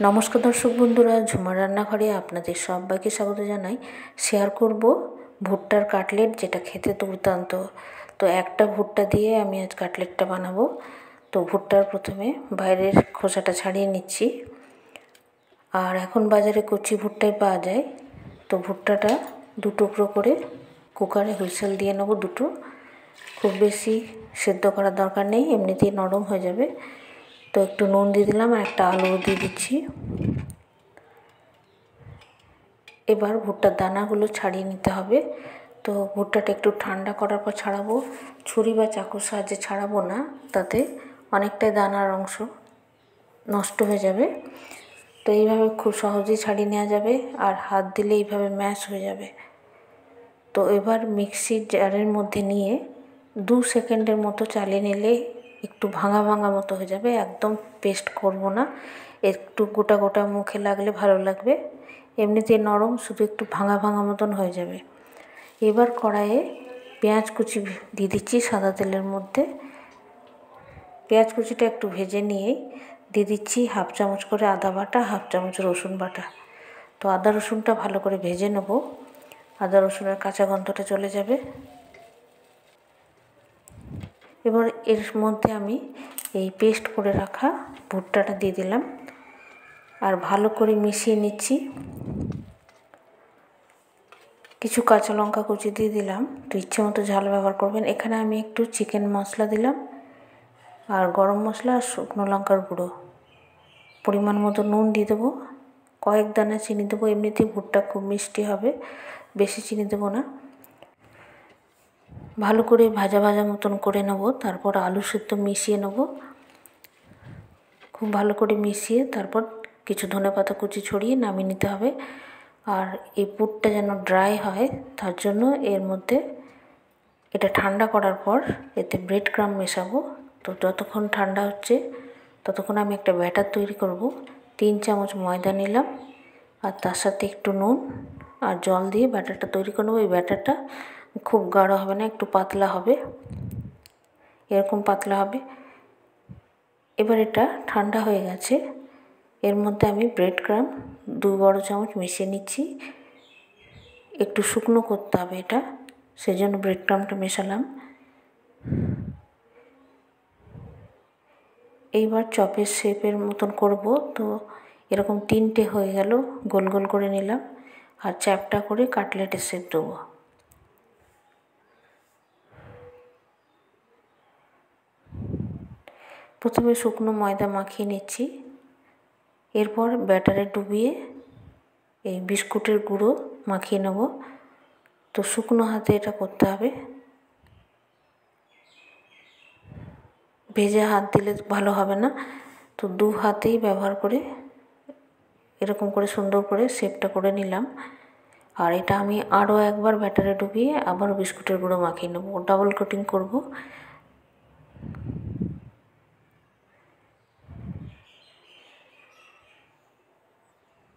নমস্কার দর্শক বন্ধুরা, ঝুমার রান্নাঘরে আপনাদের সবাইকে স্বাগত জানাই। শেয়ার করব ভুট্টার কাটলেট, যেটা খেতে দুর্দান্ত। তো একটা ভুট্টা দিয়ে আমি আজ কাটলেটটা বানাবো। তো ভুট্টার প্রথমে বাইরের খোসাটা ছাড়িয়ে নিচ্ছি। আর এখন বাজারে কচি ভুট্টাই পাওয়া যায়। তো ভুট্টাটা দু টুকরো করে কুকারে হুইসেল দিয়ে নেবো দুটো। খুব বেশি সেদ্ধ করার দরকার নেই, এমনিতেই নরম হয়ে যাবে। তো একটু নুন দিয়ে দিলাম আর একটা আলু দিয়ে দিচ্ছি। এবার ভুট্টার দানাগুলো ছাড়িয়ে নিতে হবে। তো ভুট্টাটা একটু ঠান্ডা করার পর ছাড়াবো। ছুরি বা চাকুর সাহায্যে ছাড়াবো না, তাতে অনেকটাই দানার অংশ নষ্ট হয়ে যাবে। তো এইভাবে খুব সহজেই ছাড়িয়ে নেওয়া যাবে, আর হাত দিলে এইভাবে ম্যাশ হয়ে যাবে। তো এবার মিক্সির জারের মধ্যে নিয়ে 2 সেকেন্ডের মতো চালিয়ে নিলে একটু ভাঙা ভাঙা মতো হয়ে যাবে। একদম পেস্ট করব না, একটু গোটা গোটা মুখে লাগলে ভালো লাগবে। এমনিতে নরম, শুধু একটু ভাঙা ভাঙা মতন হয়ে যাবে। এবার কড়াইয়ে পেঁয়াজ কুচি দিয়ে দিচ্ছি সাদা তেলের মধ্যে। পেঁয়াজ কুচিটা একটু ভেজে নিয়েই দিয়ে দিচ্ছি হাফ চামচ করে আদা বাটা, হাফ চামচ রসুন বাটা। তো আদা রসুনটা ভালো করে ভেজে নেব, আদা রসুনের কাঁচা গন্ধটা চলে যাবে। এবার এর মধ্যে আমি এই পেস্ট করে রাখা ভুট্টাটা দিয়ে দিলাম আর ভালো করে মিশিয়ে নিচ্ছি। কিছু কাঁচা লঙ্কা কুচি দিয়ে দিলাম, তো ইচ্ছে মতো ঝাল ব্যবহার করবেন। এখানে আমি একটু চিকেন মশলা দিলাম আর গরম মশলা আর শুকনো লঙ্কার গুঁড়ো। পরিমাণ মতো নুন দিয়ে দেবো, কয়েক দানা চিনি দেবো। এমনিতেই ভুট্টা খুব মিষ্টি হবে, বেশি চিনি দেবো না। ভালো করে ভাজা ভাজা মতন করে নেব। তারপর আলু সেদ্ধ মিশিয়ে নেব, খুব ভালো করে মিশিয়ে তারপর কিছু ধনেপাতা কুচি ছড়িয়ে নামিয়ে নিতে হবে। আর এই পুরটা যেন ড্রাই হয়, তার জন্য এর মধ্যে এটা ঠান্ডা করার পর এতে ব্রেড ক্রাম মেশাবো। তো যতক্ষণ ঠান্ডা হচ্ছে ততক্ষণ আমি একটা ব্যাটার তৈরি করব। 3 চামচ ময়দা নিলাম আর তার সাথে একটু নুন আর জল দিয়ে ব্যাটারটা তৈরি করে নেবো। এই ব্যাটারটা খুব গাঢ় হবে না, একটু পাতলা হবে, এরকম পাতলা হবে। এবার এটা ঠান্ডা হয়ে গেছে। এর মধ্যে আমি ব্রেড ক্রাম 2 বড় চামচ মিশিয়ে নিচ্ছি। একটু শুকনো করতে হবে এটা, সেজন্য ব্রেড ক্রামটা মেশালাম। এইবার চপের শেপের মতন করব। তো এরকম 3টে হয়ে গেল, গোল গোল করে নিলাম আর চ্যাপটা করে কাটলেটের শেপ দেবো। প্রথমে শুকনো ময়দা মাখিয়ে নিচ্ছি, এরপর ব্যাটারে ডুবিয়ে এই বিস্কুটের গুঁড়ো মাখিয়ে নেব। তো শুকনো হাতে এটা করতে হবে, ভেজে হাত দিলে ভালো হবে না। তো 2 হাতেই ব্যবহার করে এরকম করে সুন্দর করে শেপটা করে নিলাম। আর এটা আমি আরও একবার ব্যাটারে ডুবিয়ে আবার বিস্কুটের গুঁড়ো মাখিয়ে নেব, ডাবল কোটিং করব।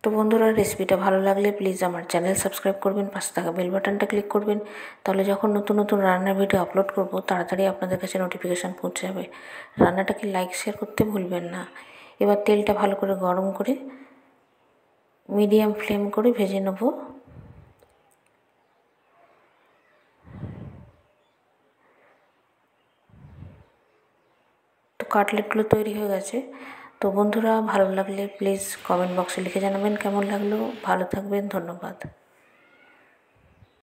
তো বন্ধুরা, রেসিপিটা ভালো লাগলে প্লিজ আমার চ্যানেল সাবস্ক্রাইব করবেন, পাশে থাকা বেল বাটনটা ক্লিক করবেন। তাহলে যখন নতুন নতুন রান্নার ভিডিও আপলোড করব তাড়াতাড়ি আপনাদের কাছে নোটিফিকেশান পৌঁছে যাবে। রান্নাটাকে লাইক শেয়ার করতে ভুলবেন না। এবার তেলটা ভালো করে গরম করে মিডিয়াম ফ্লেম করে ভেজে নেব। তো কাটলেটগুলো তৈরি হয়ে গেছে। তো বন্ধুরা, ভালো লাগলে প্লিজ কমেন্ট বক্সে লিখে জানাবেন কেমন লাগলো। ভালো থাকবেন, ধন্যবাদ।